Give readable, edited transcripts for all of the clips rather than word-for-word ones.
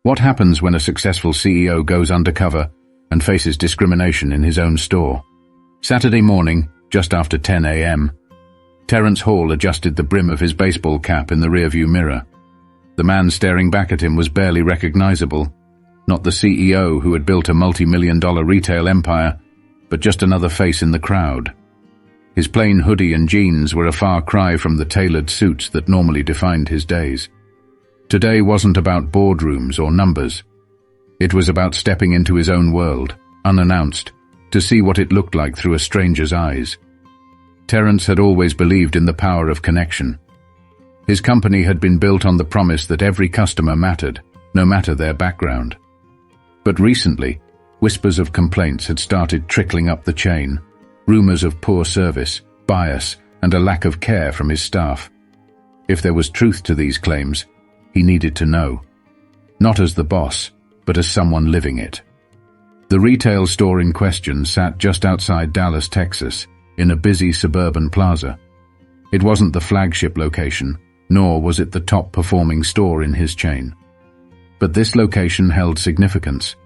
What happens when a successful CEO goes undercover and faces discrimination in his own store? Saturday morning, just after 10 a.m., Terence Hall adjusted the brim of his baseball cap in the rearview mirror. The man staring back at him was barely recognizable, not the CEO who had built a multi-million-dollar retail empire, but just another face in the crowd. His plain hoodie and jeans were a far cry from the tailored suits that normally defined his days. Today wasn't about boardrooms or numbers. It was about stepping into his own world, unannounced, to see what it looked like through a stranger's eyes. Terence had always believed in the power of connection. His company had been built on the promise that every customer mattered, no matter their background. But recently, whispers of complaints had started trickling up the chain, rumors of poor service, bias, and a lack of care from his staff. If there was truth to these claims, he needed to know. Not as the boss, but as someone living it. The retail store in question sat just outside Dallas, Texas, in a busy suburban plaza. It wasn't the flagship location, nor was it the top-performing store in his chain. But this location held significance.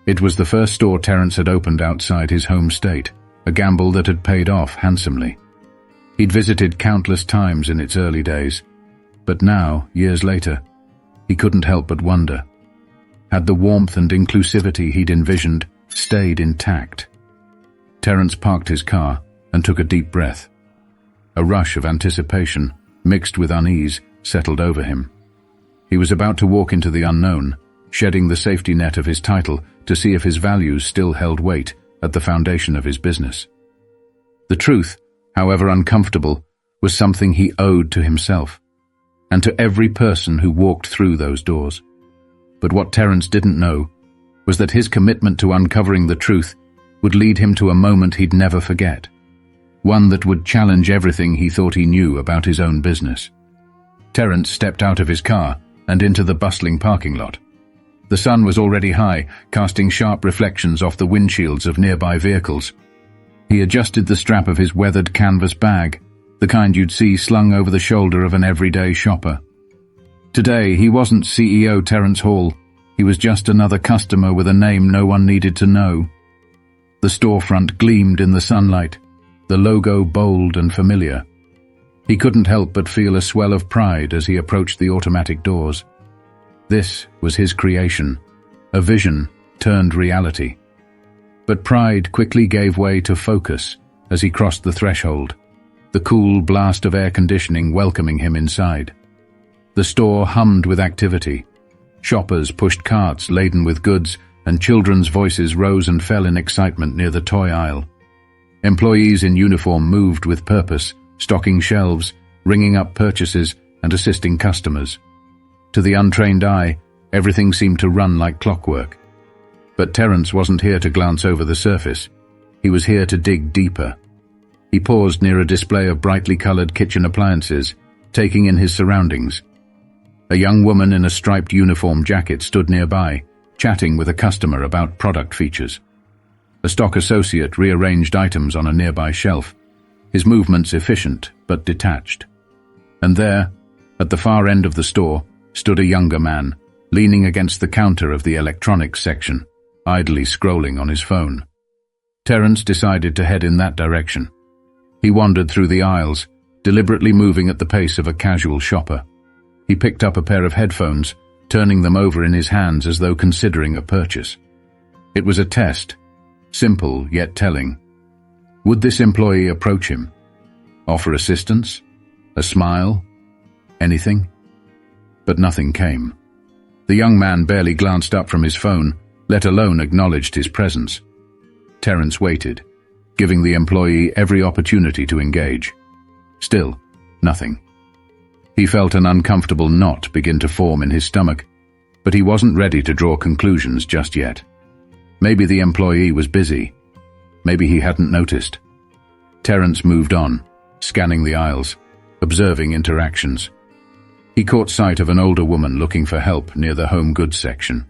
It was the first store Terence had opened outside his home state, a gamble that had paid off handsomely. He'd visited countless times in its early days, but now, years later, he couldn't help but wonder. Had the warmth and inclusivity he'd envisioned stayed intact? Terence parked his car and took a deep breath. A rush of anticipation, mixed with unease, settled over him. He was about to walk into the unknown, shedding the safety net of his title to see if his values still held weight at the foundation of his business. The truth, however uncomfortable, was something he owed to himself, and to every person who walked through those doors. But what Terence didn't know was that his commitment to uncovering the truth would lead him to a moment he'd never forget, one that would challenge everything he thought he knew about his own business. Terence stepped out of his car and into the bustling parking lot. The sun was already high, casting sharp reflections off the windshields of nearby vehicles. He adjusted the strap of his weathered canvas bag, the kind you'd see slung over the shoulder of an everyday shopper. Today, he wasn't CEO Terence Hall. He was just another customer with a name no one needed to know. The storefront gleamed in the sunlight, the logo bold and familiar. He couldn't help but feel a swell of pride as he approached the automatic doors. This was his creation, a vision turned reality. But pride quickly gave way to focus as he crossed the threshold, the cool blast of air conditioning welcoming him inside. The store hummed with activity. Shoppers pushed carts laden with goods, and children's voices rose and fell in excitement near the toy aisle. Employees in uniform moved with purpose, stocking shelves, ringing up purchases, and assisting customers. To the untrained eye, everything seemed to run like clockwork. But Terence wasn't here to glance over the surface. He was here to dig deeper. He paused near a display of brightly colored kitchen appliances, taking in his surroundings. A young woman in a striped uniform jacket stood nearby, chatting with a customer about product features. A stock associate rearranged items on a nearby shelf, his movements efficient but detached. And there, at the far end of the store, stood a younger man, leaning against the counter of the electronics section, idly scrolling on his phone. Terence decided to head in that direction. He wandered through the aisles, deliberately moving at the pace of a casual shopper. He picked up a pair of headphones, turning them over in his hands as though considering a purchase. It was a test, simple yet telling. Would this employee approach him? Offer assistance? A smile? Anything? But nothing came. The young man barely glanced up from his phone, let alone acknowledged his presence. Terence waited, giving the employee every opportunity to engage. Still, nothing. He felt an uncomfortable knot begin to form in his stomach, but he wasn't ready to draw conclusions just yet. Maybe the employee was busy. Maybe he hadn't noticed. Terence moved on, scanning the aisles, observing interactions. He caught sight of an older woman looking for help near the home goods section.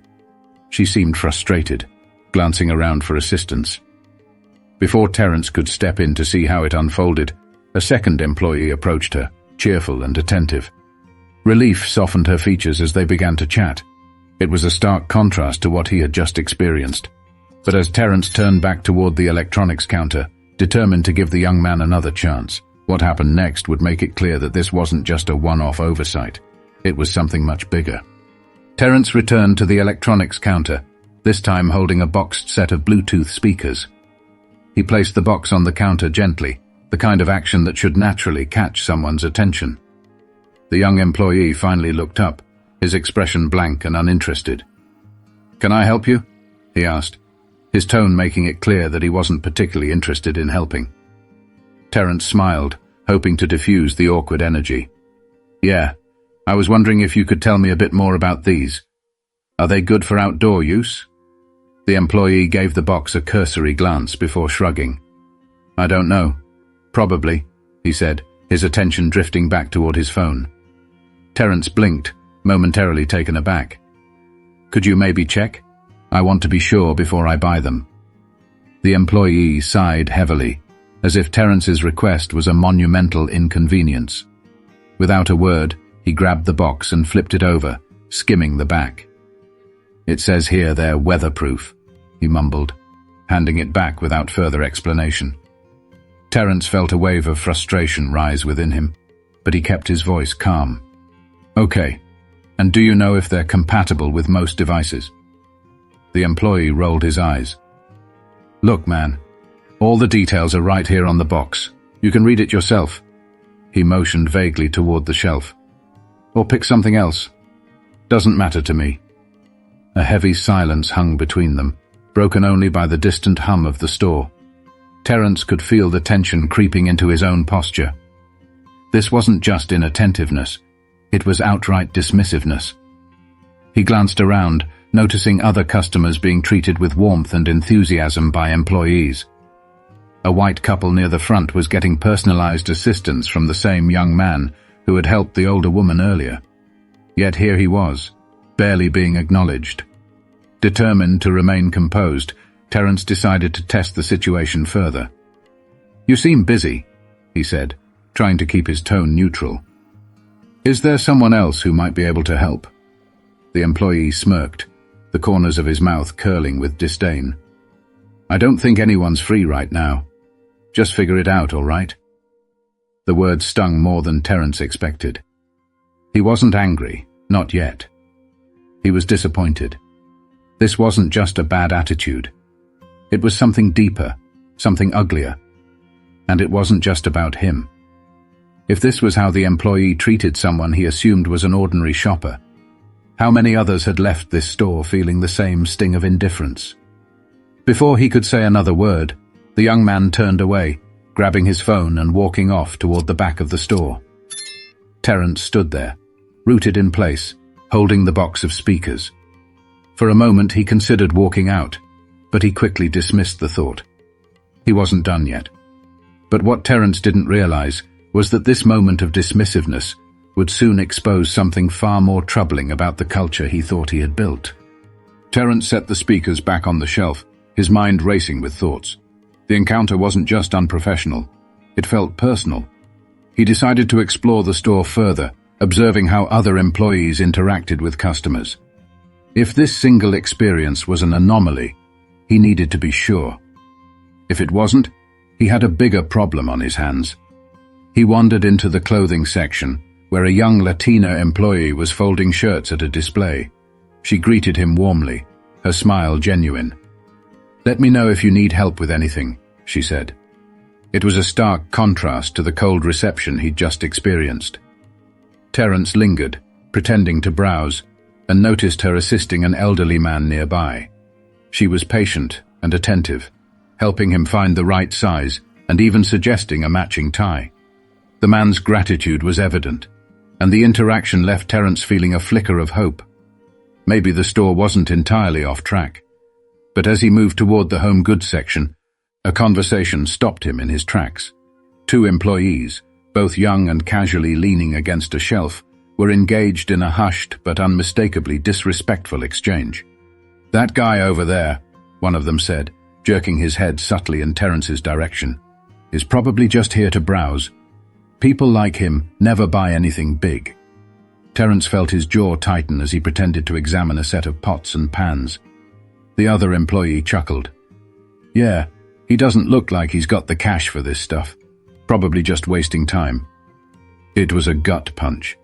She seemed frustrated, glancing around for assistance. Before Terence could step in to see how it unfolded, a second employee approached her, cheerful and attentive. Relief softened her features as they began to chat. It was a stark contrast to what he had just experienced. But as Terence turned back toward the electronics counter, determined to give the young man another chance, what happened next would make it clear that this wasn't just a one-off oversight. It was something much bigger. Terence returned to the electronics counter, this time holding a boxed set of Bluetooth speakers. He placed the box on the counter gently, the kind of action that should naturally catch someone's attention. The young employee finally looked up, his expression blank and uninterested. "Can I help you?" he asked, his tone making it clear that he wasn't particularly interested in helping. Terence smiled, hoping to diffuse the awkward energy. "Yeah, I was wondering if you could tell me a bit more about these. Are they good for outdoor use?" The employee gave the box a cursory glance before shrugging. "I don't know. Probably," he said, his attention drifting back toward his phone. Terence blinked, momentarily taken aback. "Could you maybe check? I want to be sure before I buy them." The employee sighed heavily, as if Terence's request was a monumental inconvenience. Without a word, he grabbed the box and flipped it over, skimming the back. "It says here they're weatherproof," he mumbled, handing it back without further explanation. Terence felt a wave of frustration rise within him, but he kept his voice calm. "Okay, and do you know if they're compatible with most devices?" The employee rolled his eyes. "Look, man, all the details are right here on the box. You can read it yourself." He motioned vaguely toward the shelf. "Or pick something else. Doesn't matter to me." A heavy silence hung between them, broken only by the distant hum of the store. Terence could feel the tension creeping into his own posture. This wasn't just inattentiveness, it was outright dismissiveness. He glanced around, noticing other customers being treated with warmth and enthusiasm by employees. A white couple near the front was getting personalized assistance from the same young man who had helped the older woman earlier. Yet here he was, barely being acknowledged. Determined to remain composed, Terence decided to test the situation further. "You seem busy," he said, trying to keep his tone neutral. "Is there someone else who might be able to help?" The employee smirked, the corners of his mouth curling with disdain. "I don't think anyone's free right now. Just figure it out, all right?" The words stung more than Terence expected. He wasn't angry, not yet. He was disappointed. This wasn't just a bad attitude. It was something deeper, something uglier. And it wasn't just about him. If this was how the employee treated someone he assumed was an ordinary shopper, how many others had left this store feeling the same sting of indifference? Before he could say another word, the young man turned away, grabbing his phone and walking off toward the back of the store. Terence stood there, rooted in place, holding the box of speakers. For a moment he considered walking out, but he quickly dismissed the thought. He wasn't done yet. But what Terence didn't realize was that this moment of dismissiveness would soon expose something far more troubling about the culture he thought he had built. Terence set the speakers back on the shelf, his mind racing with thoughts. The encounter wasn't just unprofessional, it felt personal. He decided to explore the store further, observing how other employees interacted with customers. If this single experience was an anomaly, he needed to be sure. If it wasn't, he had a bigger problem on his hands. He wandered into the clothing section, where a young Latina employee was folding shirts at a display. She greeted him warmly, her smile genuine. "Let me know if you need help with anything," she said. It was a stark contrast to the cold reception he'd just experienced. Terence lingered, pretending to browse, and noticed her assisting an elderly man nearby. She was patient and attentive, helping him find the right size and even suggesting a matching tie. The man's gratitude was evident, and the interaction left Terence feeling a flicker of hope. Maybe the store wasn't entirely off track. But as he moved toward the home goods section, a conversation stopped him in his tracks. Two employees, both young and casually leaning against a shelf, were engaged in a hushed but unmistakably disrespectful exchange. "That guy over there," one of them said, jerking his head subtly in Terence's direction, "is probably just here to browse. People like him never buy anything big." Terence felt his jaw tighten as he pretended to examine a set of pots and pans. The other employee chuckled. "Yeah, he doesn't look like he's got the cash for this stuff. Probably just wasting time." It was a gut punch.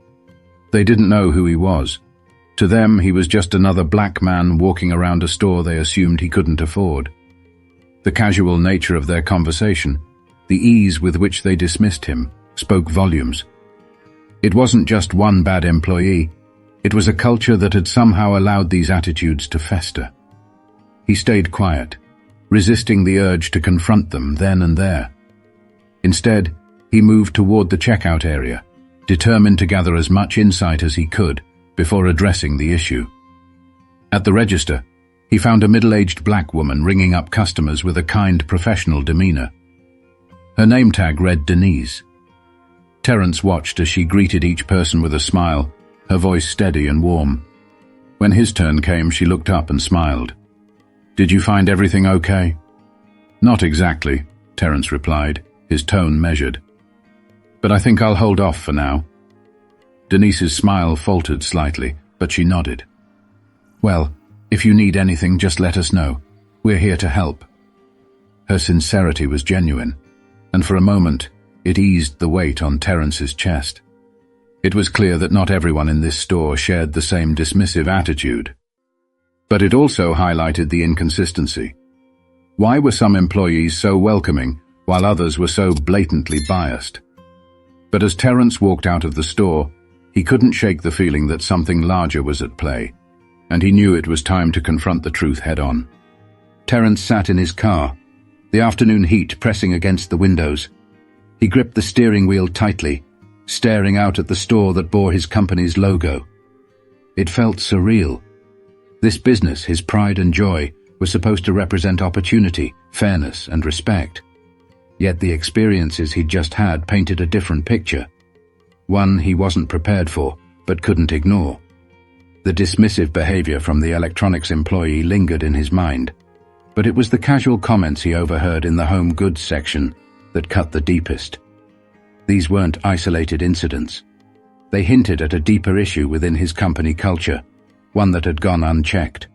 They didn't know who he was. To them, he was just another black man walking around a store they assumed he couldn't afford. The casual nature of their conversation, the ease with which they dismissed him, spoke volumes. It wasn't just one bad employee, it was a culture that had somehow allowed these attitudes to fester. He stayed quiet, resisting the urge to confront them then and there. Instead, he moved toward the checkout area, determined to gather as much insight as he could before addressing the issue. At the register, he found a middle-aged black woman ringing up customers with a kind, professional demeanor. Her name tag read Denise. Terence watched as she greeted each person with a smile, her voice steady and warm. When his turn came, she looked up and smiled. "Did you find everything okay?" "Not exactly," Terence replied, his tone measured. "But I think I'll hold off for now." Denise's smile faltered slightly, but she nodded. "Well, if you need anything, just let us know. We're here to help." Her sincerity was genuine, and for a moment, it eased the weight on Terence's chest. It was clear that not everyone in this store shared the same dismissive attitude. But it also highlighted the inconsistency. Why were some employees so welcoming, while others were so blatantly biased? But as Terence walked out of the store, he couldn't shake the feeling that something larger was at play, and he knew it was time to confront the truth head-on. Terence sat in his car, the afternoon heat pressing against the windows. He gripped the steering wheel tightly, staring out at the store that bore his company's logo. It felt surreal. This business, his pride and joy, was supposed to represent opportunity, fairness, and respect. Yet the experiences he'd just had painted a different picture. One he wasn't prepared for, but couldn't ignore. The dismissive behavior from the electronics employee lingered in his mind, but it was the casual comments he overheard in the home goods section that cut the deepest. These weren't isolated incidents. They hinted at a deeper issue within his company culture, one that had gone unchecked.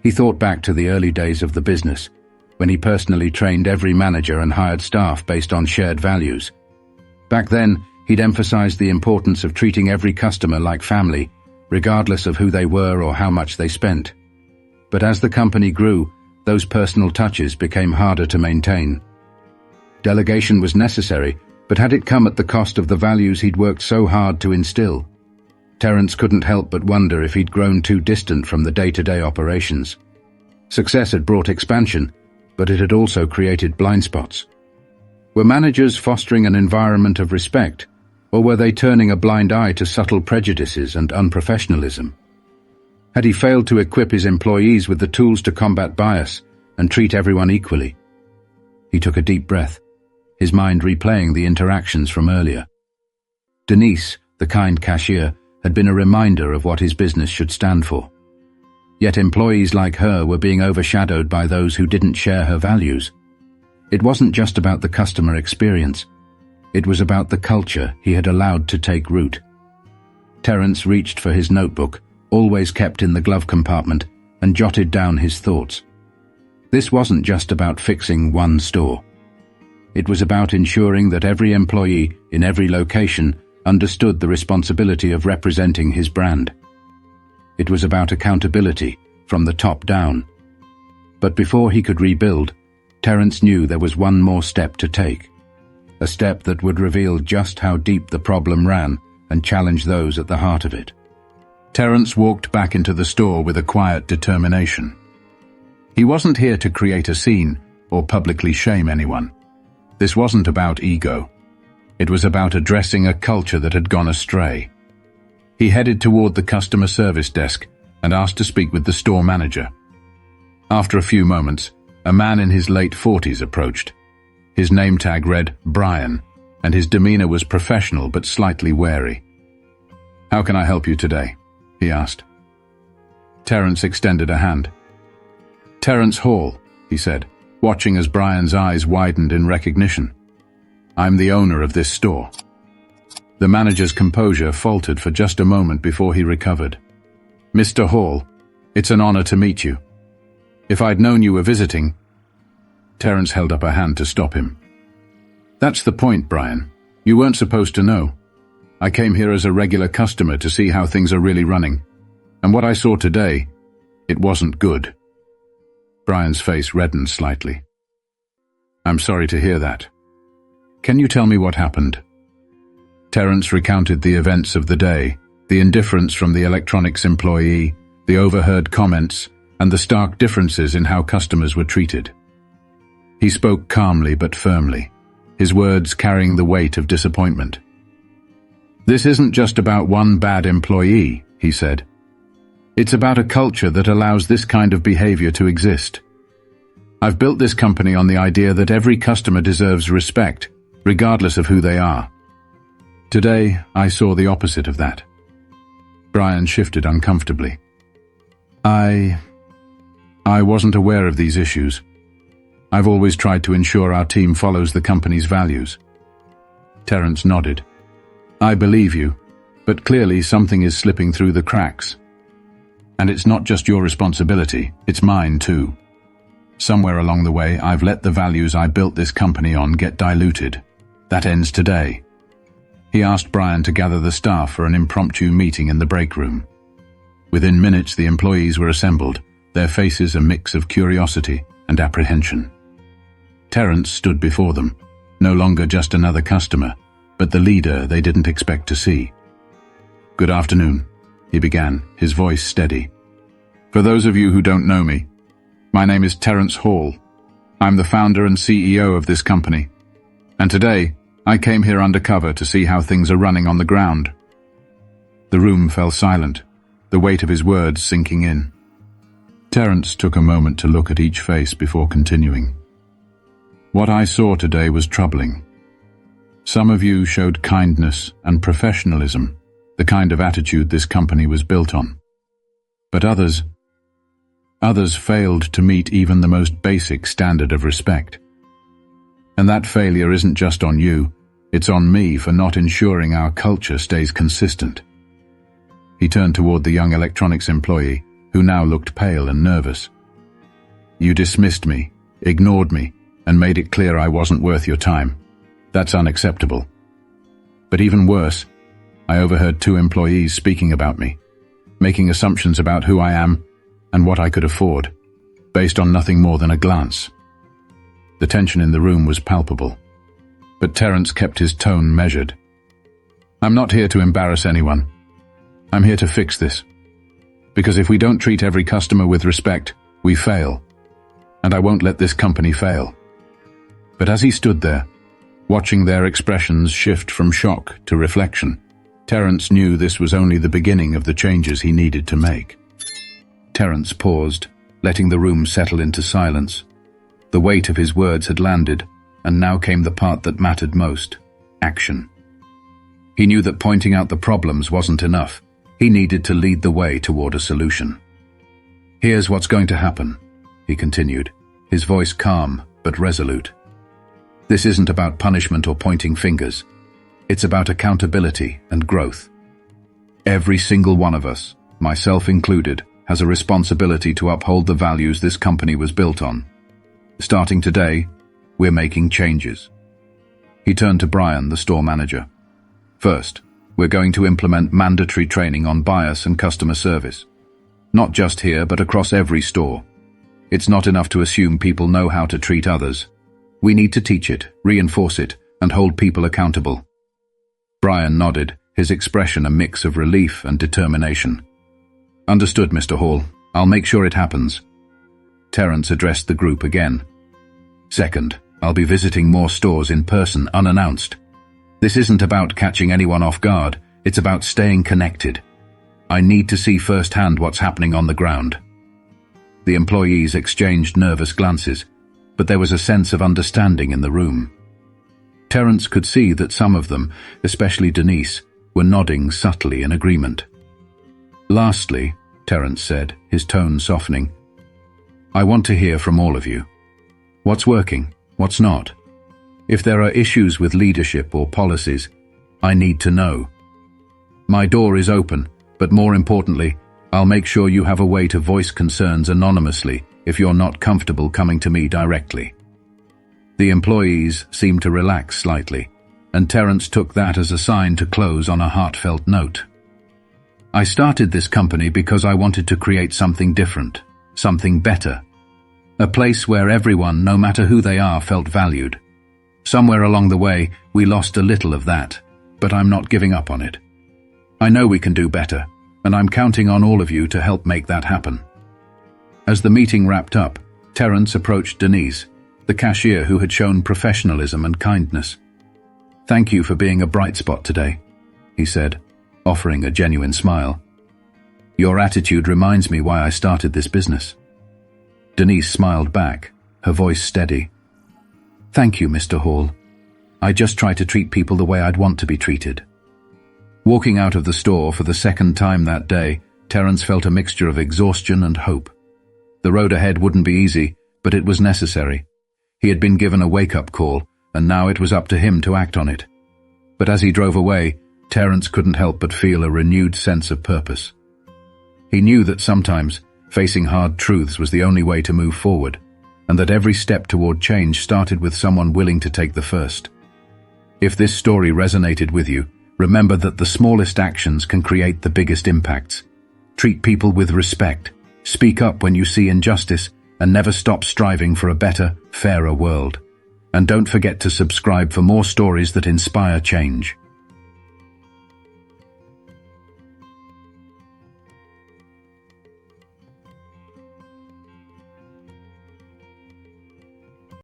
He thought back to the early days of the business, when he personally trained every manager and hired staff based on shared values. Back then, he'd emphasized the importance of treating every customer like family, regardless of who they were or how much they spent. But as the company grew, those personal touches became harder to maintain. Delegation was necessary, but had it come at the cost of the values he'd worked so hard to instill? Terence couldn't help but wonder if he'd grown too distant from the day-to-day operations. Success had brought expansion, but it had also created blind spots. Were managers fostering an environment of respect, or were they turning a blind eye to subtle prejudices and unprofessionalism? Had he failed to equip his employees with the tools to combat bias and treat everyone equally? He took a deep breath, his mind replaying the interactions from earlier. Denise, the kind cashier, had been a reminder of what his business should stand for. Yet employees like her were being overshadowed by those who didn't share her values. It wasn't just about the customer experience. It was about the culture he had allowed to take root. Terence reached for his notebook, always kept in the glove compartment, and jotted down his thoughts. This wasn't just about fixing one store. It was about ensuring that every employee in every location understood the responsibility of representing his brand. It was about accountability from the top down. But before he could rebuild, Terence knew there was one more step to take. A step that would reveal just how deep the problem ran and challenge those at the heart of it. Terence walked back into the store with a quiet determination. He wasn't here to create a scene or publicly shame anyone. This wasn't about ego. It was about addressing a culture that had gone astray. He headed toward the customer service desk and asked to speak with the store manager. After a few moments, a man in his late 40s approached. His name tag read Brian, and his demeanor was professional but slightly wary. "How can I help you today?" he asked. Terence extended a hand. "Terence Hall," he said, watching as Brian's eyes widened in recognition. "I'm the owner of this store." The manager's composure faltered for just a moment before he recovered. "Mr. Hall, it's an honor to meet you. If I'd known you were visiting—" Terence held up a hand to stop him. "That's the point, Brian. You weren't supposed to know. I came here as a regular customer to see how things are really running. And what I saw today, it wasn't good." Brian's face reddened slightly. "I'm sorry to hear that. Can you tell me what happened?" Terence recounted the events of the day, the indifference from the electronics employee, the overheard comments, and the stark differences in how customers were treated. He spoke calmly but firmly, his words carrying the weight of disappointment. "This isn't just about one bad employee," he said. "It's about a culture that allows this kind of behavior to exist. I've built this company on the idea that every customer deserves respect, regardless of who they are. Today, I saw the opposite of that." Brian shifted uncomfortably. I wasn't aware of these issues. I've always tried to ensure our team follows the company's values." Terence nodded. "I believe you, but clearly something is slipping through the cracks. And it's not just your responsibility, it's mine too. Somewhere along the way, I've let the values I built this company on get diluted. That ends today." He asked Brian to gather the staff for an impromptu meeting in the break room. Within minutes, the employees were assembled, their faces a mix of curiosity and apprehension. Terence stood before them, no longer just another customer, but the leader they didn't expect to see. "Good afternoon," he began, his voice steady. "For those of you who don't know me, my name is Terence Hall. I'm the founder and CEO of this company. And today, I came here undercover to see how things are running on the ground." The room fell silent, the weight of his words sinking in. Terence took a moment to look at each face before continuing. "What I saw today was troubling. Some of you showed kindness and professionalism, the kind of attitude this company was built on. But others failed to meet even the most basic standard of respect. And that failure isn't just on you, it's on me for not ensuring our culture stays consistent." He turned toward the young electronics employee, who now looked pale and nervous. "You dismissed me, ignored me, and made it clear I wasn't worth your time. That's unacceptable. But even worse, I overheard 2 employees speaking about me, making assumptions about who I am and what I could afford, based on nothing more than a glance." The tension in the room was palpable, but Terence kept his tone measured. "I'm not here to embarrass anyone. I'm here to fix this. Because if we don't treat every customer with respect, we fail. And I won't let this company fail." But as he stood there, watching their expressions shift from shock to reflection, Terence knew this was only the beginning of the changes he needed to make. Terence paused, letting the room settle into silence. The weight of his words had landed, and now came the part that mattered most: action. He knew that pointing out the problems wasn't enough. He needed to lead the way toward a solution. "Here's what's going to happen," he continued, his voice calm but resolute. "This isn't about punishment or pointing fingers. It's about accountability and growth. Every single one of us, myself included, has a responsibility to uphold the values this company was built on. Starting today, we're making changes." He turned to Brian, the store manager. "First, we're going to implement mandatory training on bias and customer service. Not just here, but across every store. It's not enough to assume people know how to treat others. We need to teach it, reinforce it, and hold people accountable." Brian nodded, his expression a mix of relief and determination. "Understood, Mr. Hall. I'll make sure it happens." Terence addressed the group again. "Second, I'll be visiting more stores in person unannounced. This isn't about catching anyone off guard, it's about staying connected. I need to see firsthand what's happening on the ground." The employees exchanged nervous glances, but there was a sense of understanding in the room. Terence could see that some of them, especially Denise, were nodding subtly in agreement. "Lastly," Terence said, his tone softening, "I want to hear from all of you. What's working? What's not? If there are issues with leadership or policies, I need to know. My door is open, but more importantly, I'll make sure you have a way to voice concerns anonymously if you're not comfortable coming to me directly." The employees seemed to relax slightly, and Terence took that as a sign to close on a heartfelt note. "I started this company because I wanted to create something different, something better. A place where everyone, no matter who they are, felt valued. Somewhere along the way, we lost a little of that, but I'm not giving up on it. I know we can do better, and I'm counting on all of you to help make that happen." As the meeting wrapped up, Terence approached Denise, the cashier who had shown professionalism and kindness. "Thank you for being a bright spot today," he said, offering a genuine smile. "Your attitude reminds me why I started this business." Denise smiled back, her voice steady. "Thank you, Mr. Hall. I just try to treat people the way I'd want to be treated." Walking out of the store for the second time that day, Terence felt a mixture of exhaustion and hope. The road ahead wouldn't be easy, but it was necessary. He had been given a wake-up call, and now it was up to him to act on it. But as he drove away, Terence couldn't help but feel a renewed sense of purpose. He knew that sometimes facing hard truths was the only way to move forward, and that every step toward change started with someone willing to take the first. If this story resonated with you, remember that the smallest actions can create the biggest impacts. Treat people with respect, speak up when you see injustice, and never stop striving for a better, fairer world. And don't forget to subscribe for more stories that inspire change.